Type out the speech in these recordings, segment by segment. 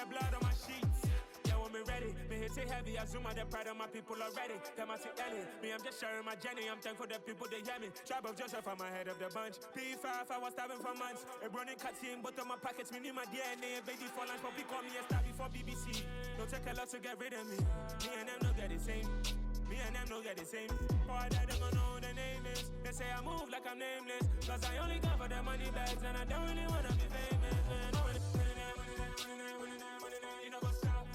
the blood on my sheets. Yeah, when me ready, me hit it heavy. I zoom out the pride of my people already. Them I see Ellie, me I'm just sharing my journey. I'm thankful the people they hear me. Tribe of Joseph, I'm ahead of the bunch. P5, I was starving for months. A running cut seeing both of my pockets. Me need my DNA, baby for lunch. But call me a star before BBC. Don't take a lot to get rid of me. Me and them don't get the same. Me and them don't get the same. Boy, that them don't know the name is. They say I move like I'm nameless. Cause I only come for the money bags. And I don't really wanna be famous. You know what's up? You know what's up?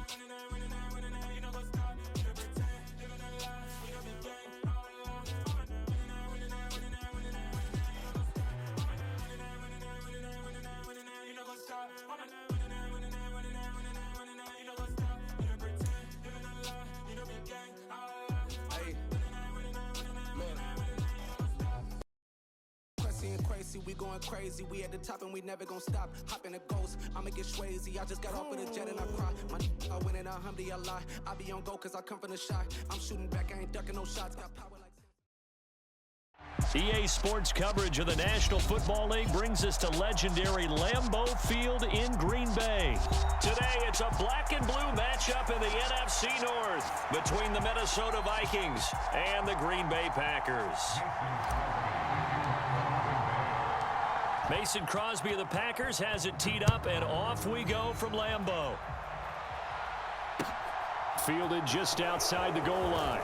You know pretend, living a lie. You know the gang. You know what's up? Crazy, we going crazy. We at the top and we never gonna stop. Hop in a ghost, I'ma get swayzy. I just got off of the jet and I cry. My I win in alhamdulillah. I be on go cause I come from the shot. I'm shooting back, I ain't ducking no shots. Got power like EA Sports coverage of the National Football League brings us to legendary Lambeau Field in Green Bay. Today, it's a black and blue matchup in the NFC North between the Minnesota Vikings and the Green Bay Packers. Mason Crosby of the Packers has it teed up, and off we go from Lambeau. Fielded just outside the goal line.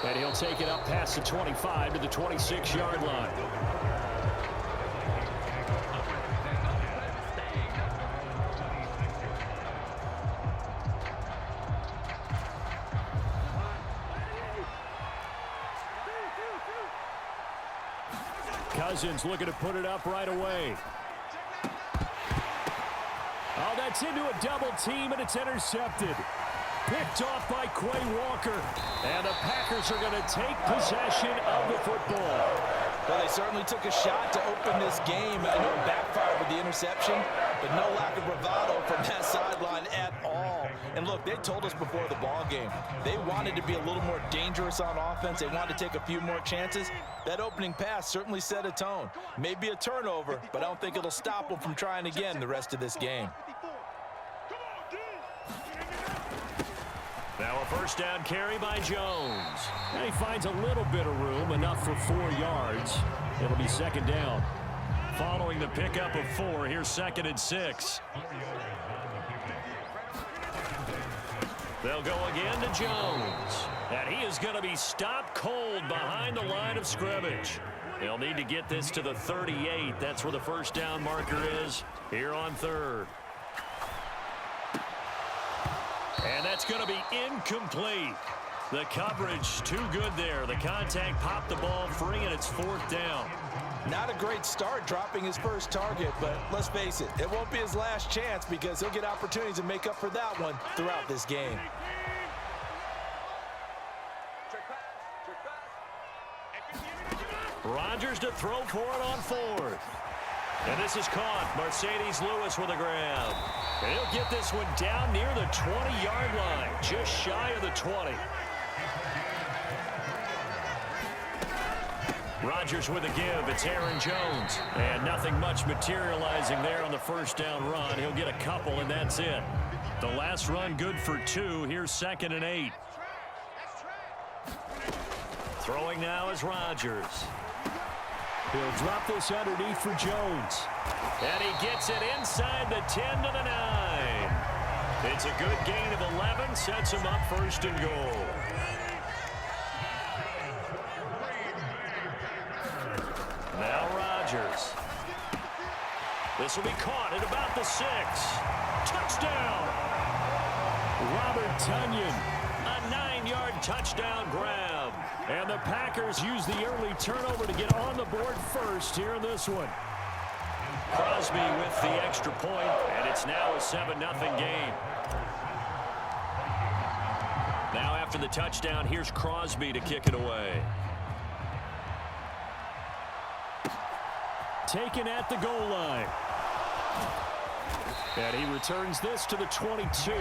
And he'll take it up past the 25 to the 26-yard line. Cousins looking to put it up right away. Oh, that's into a double team, and it's intercepted. Picked off by Quay Walker. And the Packers are going to take possession of the football. Well, they certainly took a shot to open this game. I know it backfired with the interception, but no lack of bravado from that sideline at all. And look, they told us before the ball game, they wanted to be a little more dangerous on offense. They wanted to take a few more chances. That opening pass certainly set a tone. Maybe a turnover, but I don't think it'll stop them from trying again the rest of this game. Now a first down carry by Jones. And he finds a little bit of room, enough for 4 yards. It'll be second down. Following the pickup of 4, here's 2nd and 6. They'll go again to Jones. And he is going to be stopped cold behind the line of scrimmage. They'll need to get this to the 38. That's where the first down marker is here on 3rd. And that's going to be incomplete. The coverage too good there. The contact popped the ball free, and it's 4th down. Not a great start dropping his first target, but let's face it, it won't be his last chance because he'll get opportunities to make up for that one throughout this game. Rodgers to throw for it on 4th. And this is caught. Mercedes Lewis with a grab. And he'll get this one down near the 20-yard line, just shy of the 20. Rodgers with a give. It's Aaron Jones. And nothing much materializing there on the first down run. He'll get a couple, and that's it. The last run good for 2. Here's 2nd and 8. Throwing now is Rodgers. He'll drop this underneath for Jones. And he gets it inside the 10 to the 9. It's a good gain of 11. Sets him up 1st and goal. Now Rodgers. This will be caught at about the 6. Touchdown! Robert Tonyan. A 9-yard touchdown grab. And the Packers use the early turnover to get on the board first here in this one. Crosby with the extra point, and it's now a 7-0 game. Now after the touchdown, here's Crosby to kick it away. Taken at the goal line. And he returns this to the 22.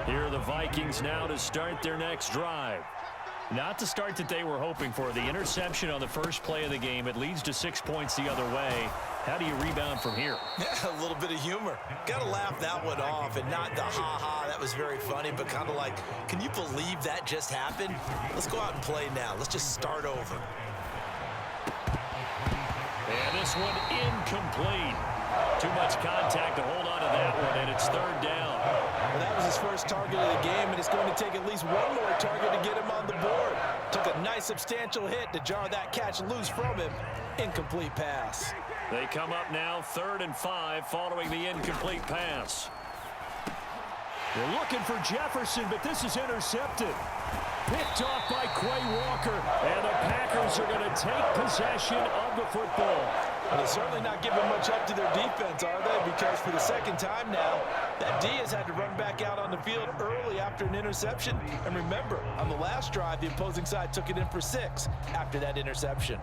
Here are the Vikings now to start their next drive. Not the start that they were hoping for. The interception on the first play of the game, it leads to 6 points the other way. How do you rebound from here? Yeah, a little bit of humor. Got to laugh that one off, and not the ha-ha, that was very funny, but kind of like, can you believe that just happened? Let's go out and play now. Let's just start over. And this one incomplete. Too much contact to hold on to that one, and it's third down. Well, that was his first target of the game, and it's going to take at least one more target to get him on the board. Took a nice substantial hit to jar that catch loose from him. Incomplete pass. They come up now 3rd and 5 following the incomplete pass. They're looking for Jefferson, but this is intercepted. Picked off by Quay Walker, and the Packers are going to take possession of the football. Well, they're certainly not giving much up to their defense, are they? Because for the second time now, that D has had to run back out on the field early after an interception. And remember, on the last drive, the opposing side took it in for 6 after that interception.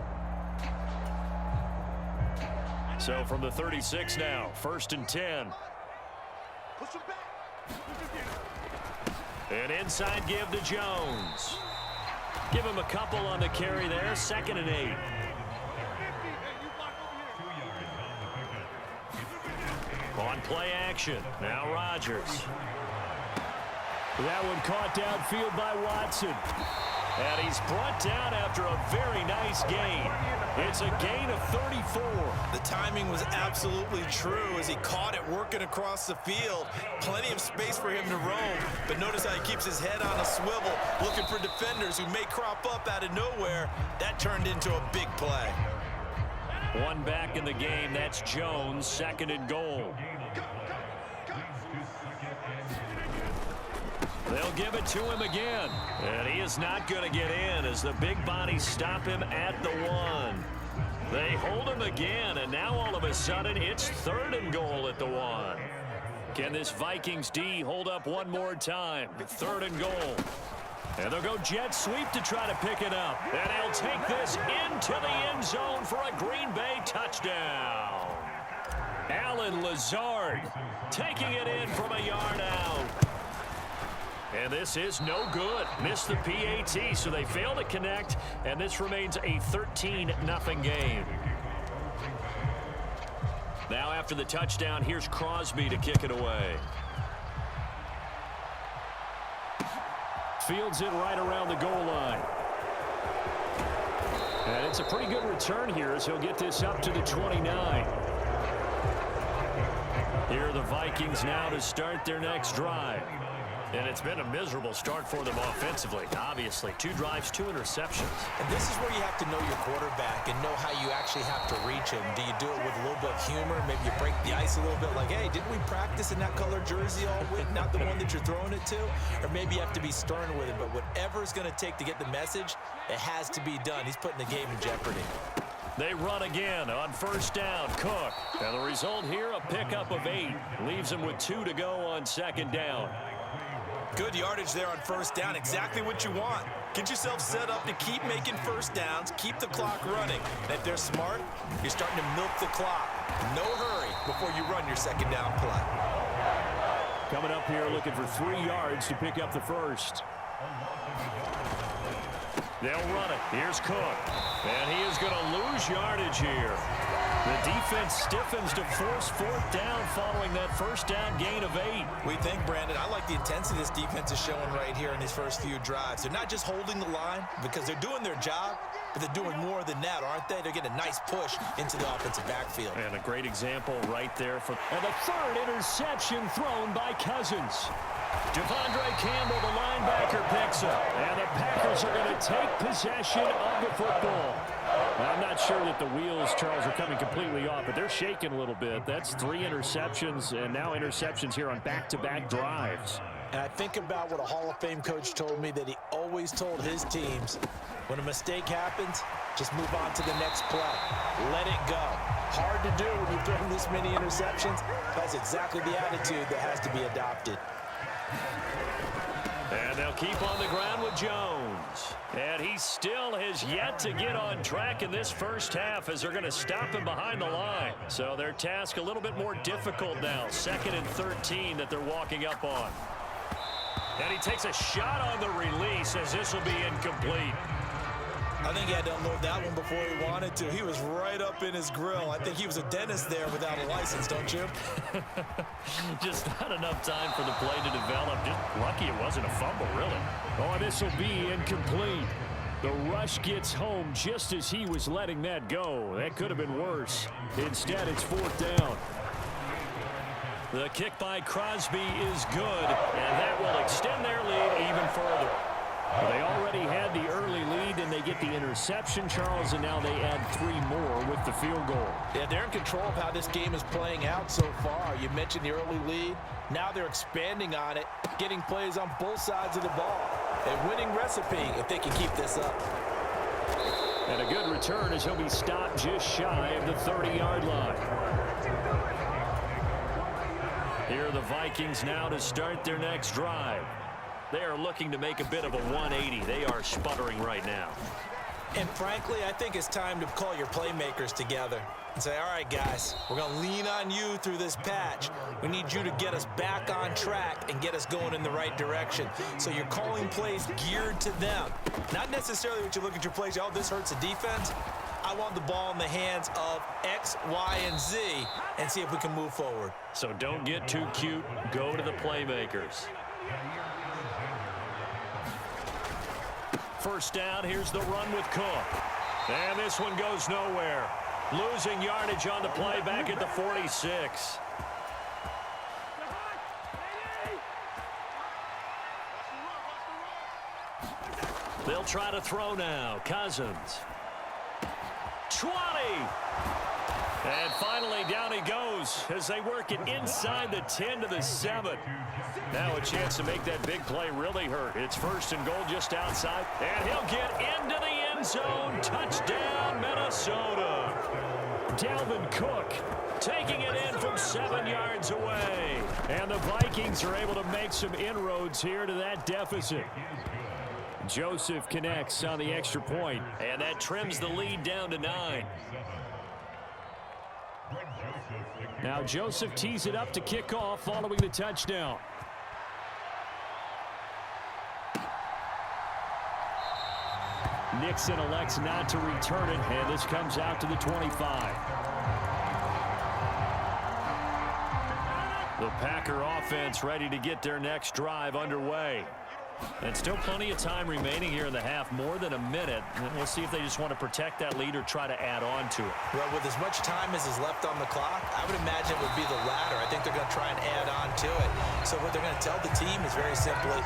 So from the 36 now, 1st and 10. An inside give to Jones. Give him a couple on the carry there, 2nd and 8. On play action, now Rodgers. That one caught downfield by Watson. And he's brought down after a very nice gain. It's a gain of 34. The timing was absolutely true as he caught it working across the field. Plenty of space for him to roam. But notice how he keeps his head on a swivel, looking for defenders who may crop up out of nowhere. That turned into a big play. One back in the game, that's Jones, 2nd and goal. They'll give it to him again. And he is not going to get in as the big bodies stop him at the 1. They hold him again, and now all of a sudden it's 3rd and goal at the 1. Can this Vikings D hold up one more time? 3rd and goal. And they'll go jet sweep to try to pick it up. And they'll take this into the end zone for a Green Bay touchdown. Allen Lazard taking it in from a yard out. And this is no good. Missed the PAT, so they fail to connect, and this remains a 13-0 game. Now after the touchdown, here's Crosby to kick it away. Fields it right around the goal line. And it's a pretty good return here as he'll get this up to the 29. Here are the Vikings now to start their next drive. And it's been a miserable start for them offensively. Obviously, 2 drives, 2 interceptions. And this is where you have to know your quarterback and know how you actually have to reach him. Do you do it with a little bit of humor? Maybe you break the ice a little bit like, hey, didn't we practice in that color jersey all week? Not the one that you're throwing it to? Or maybe you have to be stern with him. But whatever it's going to take to get the message, it has to be done. He's putting the game in jeopardy. They run again on 1st down. Cook. And the result here, a pickup of 8. Leaves them with 2 to go on 2nd down. Good yardage there on 1st down. Exactly what you want. Get yourself set up to keep making 1st downs, keep the clock running. And if they're smart, you're starting to milk the clock. No hurry before you run your 2nd down play. Coming up here looking for 3 yards to pick up the 1st. They'll run it. Here's Cook. And he is going to lose yardage here. The defense stiffens to force 4th down following that 1st down gain of 8. We think, Brandon, I like the intensity this defense is showing right here in these first few drives. They're not just holding the line because they're doing their job, but they're doing more than that, aren't they? They're getting a nice push into the offensive backfield. And a great example right there. And the 3rd interception thrown by Cousins. Devondre Campbell, the linebacker, picks up. And the Packers are going to take possession of the football. Now, I'm not sure that the wheels, Charles, are coming completely off, but they're shaking a little bit. That's 3 interceptions, and now interceptions here on back-to-back drives. And I think about what a Hall of Fame coach told me that he always told his teams, when a mistake happens, just move on to the next play. Let it go. Hard to do when you're throwing this many interceptions. That's exactly the attitude that has to be adopted. And they'll keep on the ground with Jones. And he still has yet to get on track in this first half as they're going to stop him behind the line. So their task a little bit more difficult now. 2nd and 13 that they're walking up on. And he takes a shot on the release as this will be incomplete. I think he had to unload that one before he wanted to. He was right up in his grill. I think he was a dentist there without a license, don't you? Just not enough time for the play to develop. Just lucky it wasn't a fumble, really. Oh, this will be incomplete. The rush gets home just as he was letting that go. That could have been worse. Instead, it's 4th down. The kick by Crosby is good, and that will extend their lead even further. They already had the early lead, and they get the interception, Charles, and now they add 3 more with the field goal. Yeah, they're in control of how this game is playing out so far. You mentioned the early lead. Now they're expanding on it, getting plays on both sides of the ball. A winning recipe if they can keep this up. And a good return as he'll be stopped just shy of the 30-yard line. Here are the Vikings now to start their next drive. They are looking to make a bit of a 180. They are sputtering right now. And frankly, I think it's time to call your playmakers together and say, all right, guys, we're going to lean on you through this patch. We need you to get us back on track and get us going in the right direction. So you're calling plays geared to them. Not necessarily what you look at your plays, oh, this hurts the defense. I want the ball in the hands of X, Y, and Z and see if we can move forward. So don't get too cute. Go to the playmakers. First down, here's the run with Cook. And this one goes nowhere. Losing yardage on the play back at the 46. They'll try to throw now. Cousins. 20. And finally, down he goes as they work it inside the 10 to the 7. Now a chance to make that big play really hurt. It's 1st and goal just outside. And he'll get into the end zone. Touchdown, Minnesota. Dalvin Cook taking it in from 7 yards away. And the Vikings are able to make some inroads here to that deficit. Joseph connects on the extra point. And that trims the lead down to 9. Now Joseph tees it up to kick off following the touchdown. Nixon elects not to return it, and this comes out to the 25. The Packer offense ready to get their next drive underway. And still plenty of time remaining here in the half, more than a minute. And we'll see if they just want to protect that lead or try to add on to it. Well, with as much time as is left on the clock, I would imagine it would be the latter. I think they're going to try and add on to it. So what they're going to tell the team is very simply,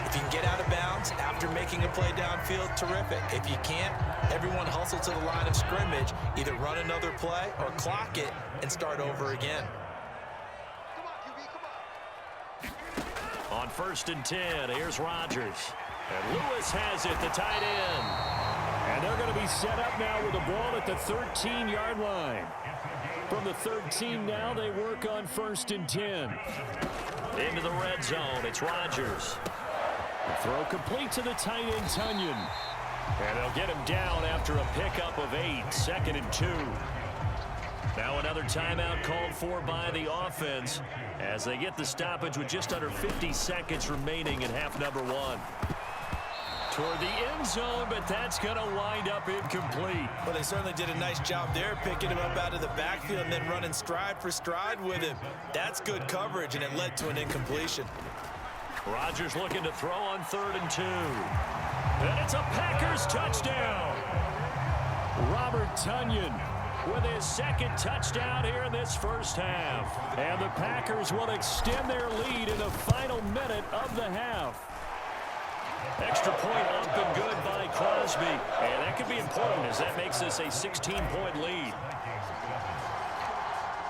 if you can get out of bounds after making a play downfield, terrific. If you can't, everyone hustle to the line of scrimmage, either run another play or clock it and start over again. On 1st and 10, here's Rodgers. And Lewis has it, the tight end. And they're going to be set up now with the ball at the 13-yard line. From the 13 now, they work on 1st and 10. Into the red zone, it's Rodgers. The throw complete to the tight end, Tunyon. And they'll get him down after a pickup of 8, 2nd and 2. Now another timeout called for by the offense as they get the stoppage with just under 50 seconds remaining in half number 1. Toward the end zone, but that's going to wind up incomplete. Well, they certainly did a nice job there, picking him up out of the backfield and then running stride for stride with him. That's good coverage, and it led to an incompletion. Rodgers looking to throw on 3rd and 2. And it's a Packers touchdown. Robert Tunyon with his 2nd touchdown here in this first half. And the Packers will extend their lead in the final minute of the half. Extra point up and good by Crosby. And that could be important as that makes this a 16-point lead.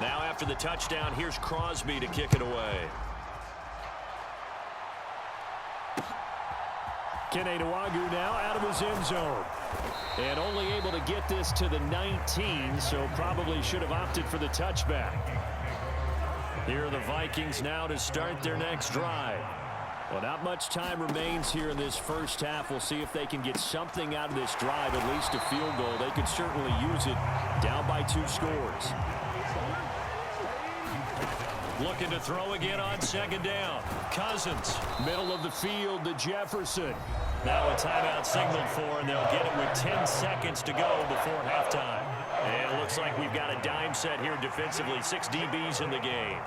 Now after the touchdown, here's Crosby to kick it away. Kene Nwangwu now out of his end zone. And only able to get this to the 19, so probably should have opted for the touchback. Here are the Vikings now to start their next drive. Well, not much time remains here in this first half. We'll see if they can get something out of this drive, at least a field goal. They could certainly use it down by 2 scores. Looking to throw again on second down. Cousins, middle of the field to Jefferson. Now a timeout signaled for, and they'll get it with 10 seconds to go before halftime. And it looks like we've got a dime set here defensively. 6 DBs in the game.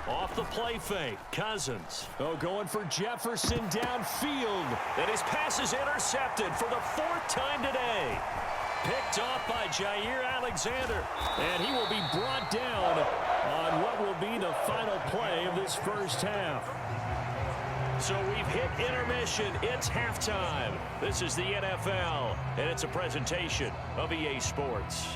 Off the play fake, Cousins. Oh, going for Jefferson downfield. And his pass is intercepted for the 4th time today. Picked off by Jair Alexander. And he will be brought down on what will be the final play of this first half. So we've hit intermission. It's halftime. This is the NFL, and it's a presentation of EA Sports.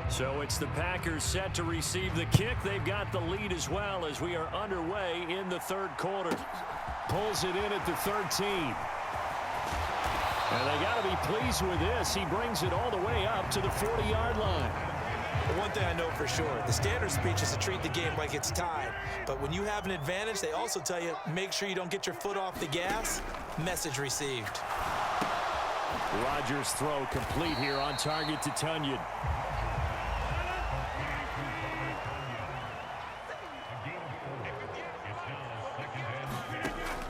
So it's the Packers set to receive the kick. They've got the lead as well as we are underway in the third quarter. Pulls it in at the 13. And they got to be pleased with this. He brings it all the way up to the 40-yard line. One thing I know for sure, the standard speech is to treat the game like it's tied. But when you have an advantage, they also tell you, make sure you don't get your foot off the gas. Message received. Rodgers' throw complete here on target to Tunyon.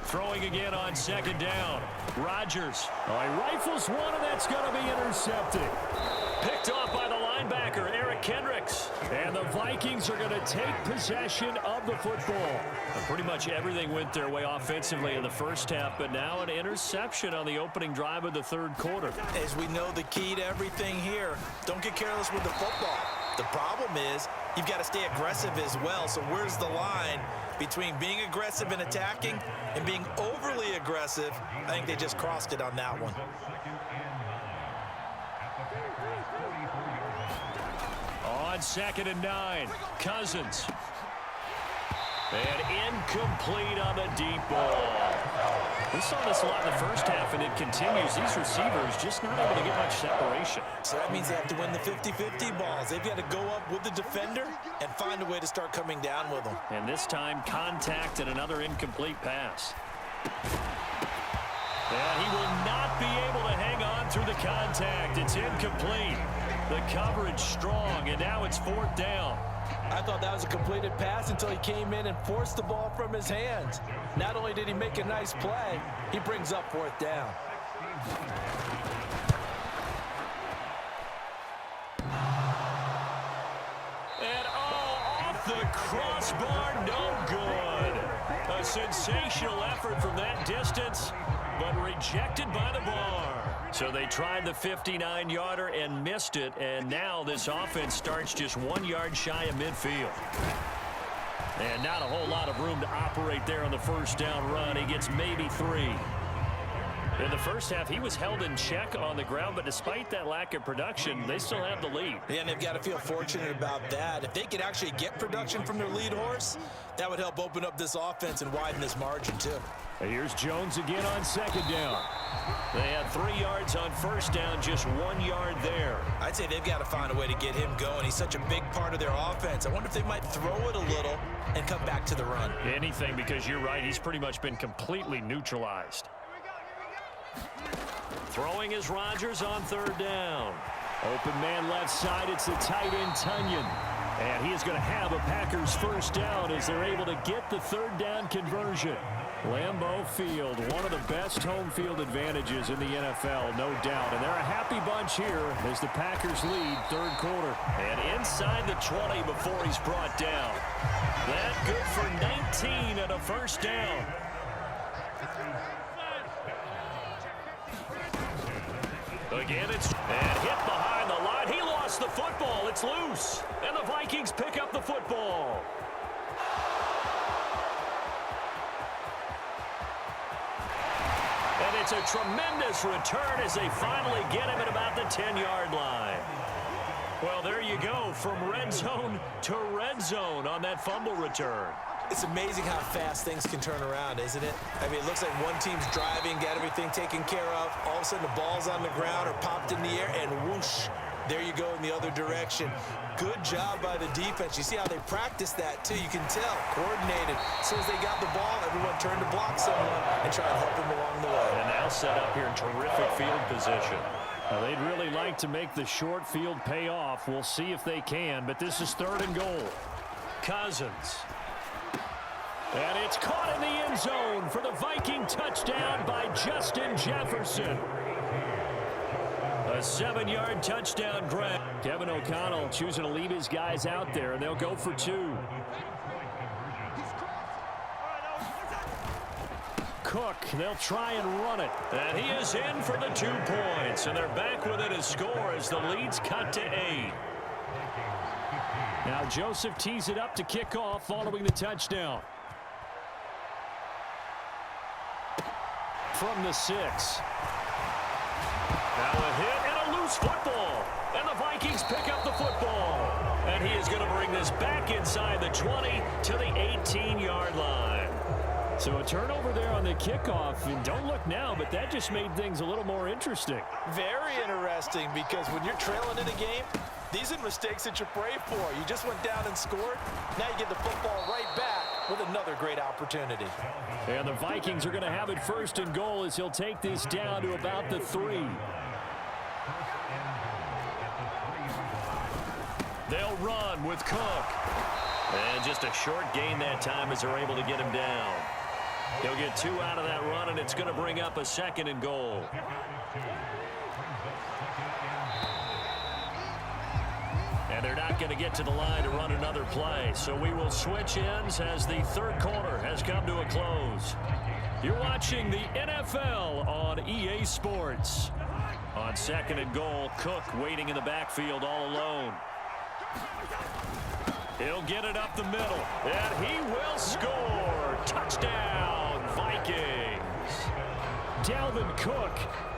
Throwing again on second down. Rodgers. Oh, he rifles one, and that's going to be intercepted. Picked off by the linebacker, Eric Kendricks. And the Vikings are going to take possession of the football. And pretty much everything went their way offensively in the first half, but now an interception on the opening drive of the third quarter. As we know, the key to everything here, don't get careless with the football. The problem is you've got to stay aggressive as well. So where's the line between being aggressive and attacking and being overly aggressive? I think they just crossed it on that one. On 2nd and 9, Cousins. And incomplete on the deep ball. We saw this a lot in the first half, and it continues. These receivers just not able to get much separation. So that means they have to win the 50-50 balls. They've got to go up with the defender and find a way to start coming down with them. And this time, contact and another incomplete pass. And he will not be able to hang on through the contact. It's incomplete. The coverage strong, and now it's 4th down. I thought that was a completed pass until he came in and forced the ball from his hands. Not only did he make a nice play, he brings up 4th down. And off the crossbar, no good. A sensational effort from that distance, but rejected by the bar. So they tried the 59-yarder and missed it, and now this offense starts just 1 yard shy of midfield. And not a whole lot of room to operate there on the first down run. He gets maybe 3. In the first half, he was held in check on the ground, but despite that lack of production, they still have the lead. Yeah, and they've got to feel fortunate about that. If they could actually get production from their lead horse, that would help open up this offense and widen this margin, too. And here's Jones again on second down. They had 3 yards on first down, just 1 yard there. I'd say they've got to find a way to get him going. He's such a big part of their offense. I wonder if they might throw it a little and come back to the run. Anything, because you're right, he's pretty much been completely neutralized. Throwing is Rodgers on 3rd down. Open man left side, it's the tight end Tunyon. And he is going to have a Packers first down as they're able to get the 3rd down conversion. Lambeau Field, one of the best home field advantages in the NFL, no doubt. And they're a happy bunch here as the Packers lead 3rd quarter. And inside the 20 before he's brought down. That good for 19 and a first down. Again, it's and hit behind the line. He lost the football. It's loose. And the Vikings pick up the football. And it's a tremendous return as they finally get him at about the 10-yard line. Well, there you go, from red zone to red zone on that fumble return. It's amazing how fast things can turn around, isn't it? I mean, it looks like one team's driving, got everything taken care of. All of a sudden, the ball's on the ground or popped in the air, and whoosh, there you go in the other direction. Good job by the defense. You see how they practice that, too. You can tell, coordinated. As soon as they got the ball, everyone turned to block someone and try to help them along the way. And now set up here in terrific field position. Well, they'd really like to make the short field pay off. We'll see if they can, but this is 3rd and goal. Cousins. And it's caught in the end zone for the Viking touchdown by Justin Jefferson. A 7-yard touchdown grab. Kevin O'Connell choosing to leave his guys out there, and they'll go for 2. Cook, they'll try and run it. And he is in for the 2 points, and they're back within a score as the lead's cut to 8. Now Joseph tees it up to kick off following the touchdown. From the 6. Now a hit and a loose football. And the Vikings pick up the football. And he is going to bring this back inside the 20 to the 18-yard line. So a turnover there on the kickoff. And don't look now, but that just made things a little more interesting. Very interesting, because when you're trailing in a game, these are mistakes that you pray for. You just went down and scored. Now you get the football right back with another great opportunity. And the Vikings are going to have it 1st and goal as he'll take this down to about the 3. They'll run with Cook. And just a short gain that time as they're able to get him down. He'll get 2 out of that run, and it's going to bring up a 2nd and goal. And they're not going to get to the line to run another play. So we will switch ends as the 3rd quarter has come to a close. You're watching the NFL on EA Sports. On 2nd and goal, Cook waiting in the backfield all alone. He'll get it up the middle, and he will score. Touchdown, Vikings. Dalvin Cook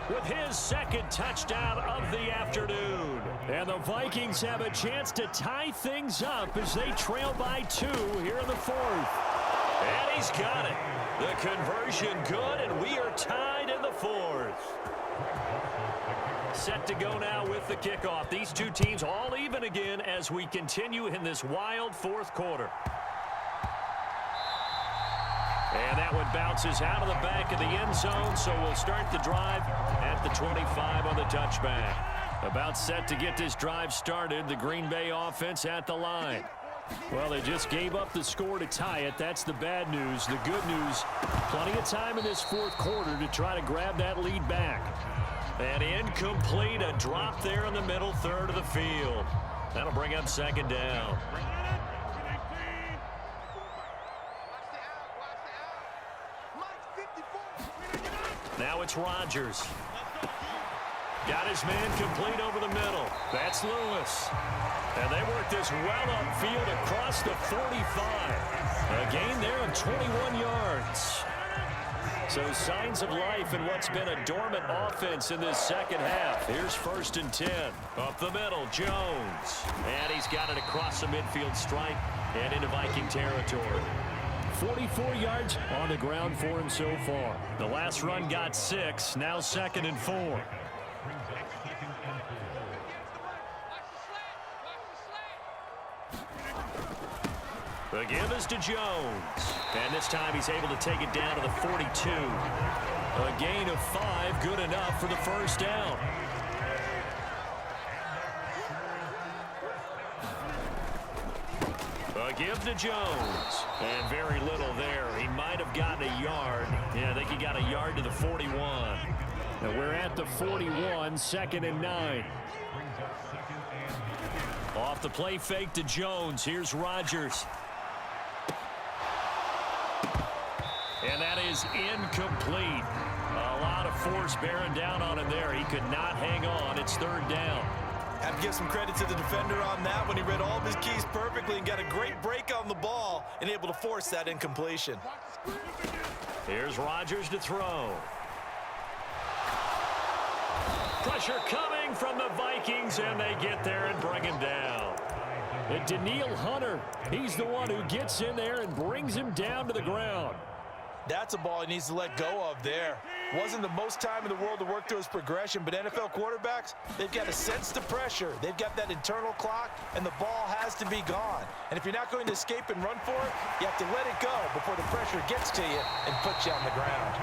with his 2nd touchdown of the afternoon. And the Vikings have a chance to tie things up as they trail by 2 here in the 4th. And he's got it. The conversion good, and we are tied in the 4th. Set to go now with the kickoff. These 2 teams all even again as we continue in this wild 4th quarter. And that one bounces out of the back of the end zone, so we'll start the drive at the 25 on the touchback. About set to get this drive started, the Green Bay offense at the line. Well, they just gave up the score to tie it. That's the bad news. The good news, plenty of time in this 4th quarter to try to grab that lead back. And incomplete, a drop there in the middle 3rd of the field. That'll bring up 2nd down. Now it's Rodgers. Got his man complete over the middle. That's Lewis. And they work this well upfield across the 45. A gain there of 21 yards. So signs of life in what's been a dormant offense in this 2nd half. Here's 1st and 10. Up the middle, Jones. And he's got it across the midfield stripe and into Viking territory. 44 yards on the ground for him so far. The last run got 6. Now 2nd and 4. The give is to Jones. And this time he's able to take it down to the 42. A gain of 5, good enough for the 1st down. A give to Jones. And very little there. He might have gotten a yard. Yeah, I think he got a yard to the 41. Now we're at the 41, 2nd and 9. Off the play fake to Jones. Here's Rodgers. And that is incomplete. A lot of force bearing down on him there. He could not hang on. It's 3rd down. Have to give some credit to the defender on that when he read all of his keys perfectly and got a great break on the ball and able to force that incompletion. Here's Rodgers to throw. Pressure coming from the Vikings, and they get there and bring him down. And Daniil Hunter, he's the one who gets in there and brings him down to the ground. That's a ball he needs to let go of there. Wasn't the most time in the world to work through his progression, but NFL quarterbacks, they've got to sense the pressure. They've got that internal clock, and the ball has to be gone. And if you're not going to escape and run for it, you have to let it go before the pressure gets to you and puts you on the ground.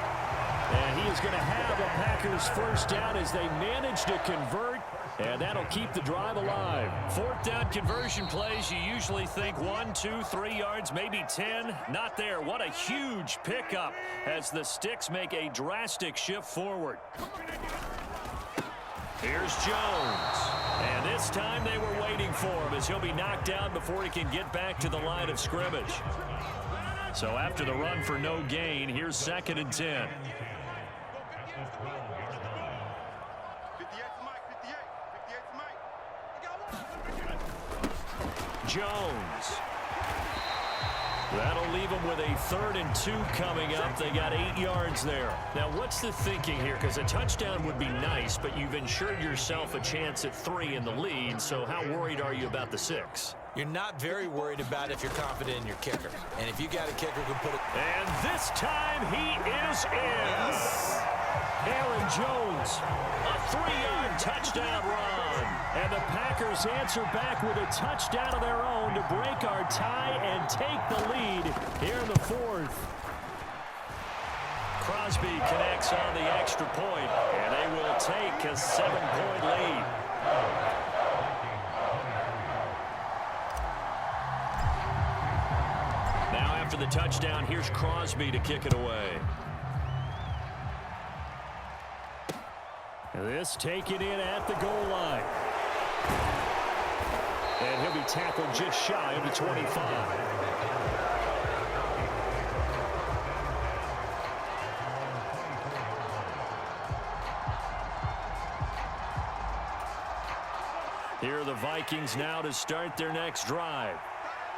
And he is going to have the Packers first down as they manage to convert, and that'll keep the drive alive. Fourth down conversion plays, you usually think 1, 2, 3 yards, maybe 10. Not there. What a huge pickup as the Sticks make a drastic shift forward. Here's Jones. And this time they were waiting for him as he'll be knocked down before he can get back to the line of scrimmage. So after the run for no gain, here's 2nd and 10. Jones. That'll leave them with a 3rd and 2 coming up. They got 8 yards there. Now, what's the thinking here? Because a touchdown would be nice, but you've ensured yourself a chance at 3 in the lead. So how worried are you about the 6? You're not very worried about it if you're confident in your kicker. And if you got a kicker who can put it... And this time he is in. Aaron Jones, a 3-yard touchdown run. And the Packers answer back with a touchdown of their own to break our tie and take the lead here in the 4th. Crosby connects on the extra point, and they will take a 7-point lead. Now after the touchdown, here's Crosby to kick it away. This taken in at the goal line. And he'll be tackled just shy of the 25. Here are the Vikings now to start their next drive.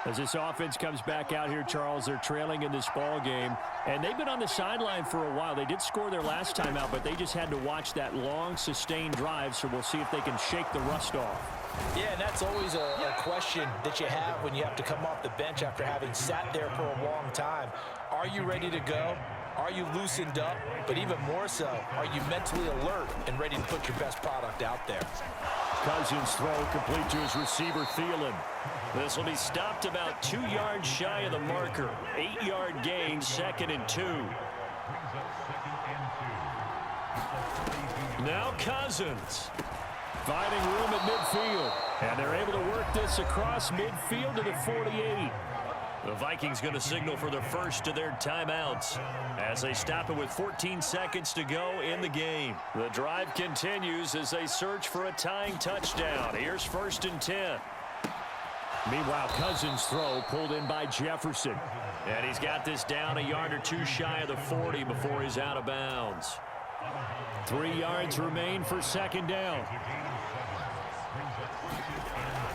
As this offense comes back out here, Charles, they're trailing in this ball game, and they've been on the sideline for a while. They did score their last time out, but they just had to watch that long, sustained drive, so we'll see if they can shake the rust off. Yeah, and that's always a question that you have when you have to come off the bench after having sat there for a long time. Are you ready to go? Are you loosened up? But even more so, are you mentally alert and ready to put your best product out there? Cousins throw complete to his receiver, Thielen. This will be stopped about 2 yards shy of the marker. 8-yard gain, 2nd and 2. Now Cousins. Finding room at midfield. And they're able to work this across midfield to the 48. The Vikings going to signal for the first of their timeouts as they stop it with 14 seconds to go in the game. The drive continues as they search for a tying touchdown. Here's 1st and 10. Meanwhile, Cousins' throw pulled in by Jefferson. And he's got this down a yard or two shy of the 40 before he's out of bounds. 3 yards remain for 2nd down.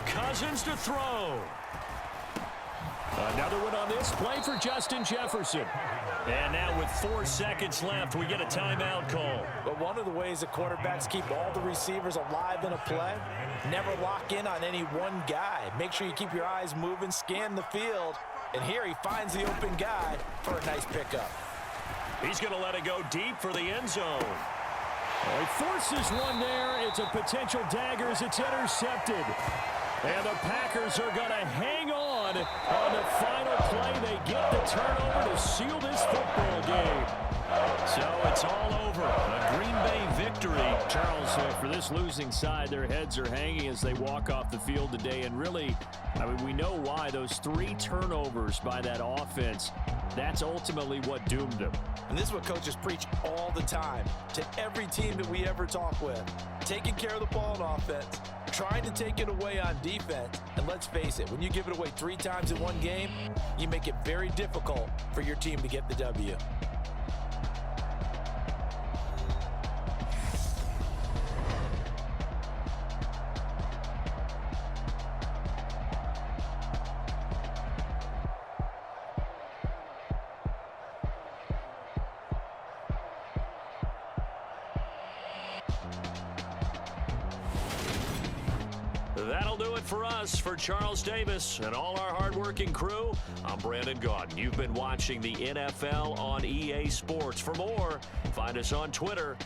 Cousins to throw. Another one on this play for Justin Jefferson. And now with 4 seconds left, we get a timeout call. But one of the ways the quarterbacks keep all the receivers alive in a play, never lock in on any one guy. Make sure you keep your eyes moving, scan the field. And here he finds the open guy for a nice pickup. He's going to let it go deep for the end zone. He forces one there. It's a potential dagger as it's intercepted. And the Packers are going to hang on the final play. They get the turnover to seal this football game. So it's all over. A Green Bay victory. Charles, for this losing side, their heads are hanging as they walk off the field today. And really, I mean, we know why. Those 3 turnovers by that offense, that's ultimately what doomed them. And this is what coaches preach all the time to every team that we ever talk with. Taking care of the ball on offense, trying to take it away on defense. And let's face it, when you give it away 3 times in one game, you make it very difficult for your team to get the W. That'll do it for us. For Charles Davis and all our hardworking crew, I'm Brandon Gaudin. You've been watching the NFL on EA Sports. For more, find us on Twitter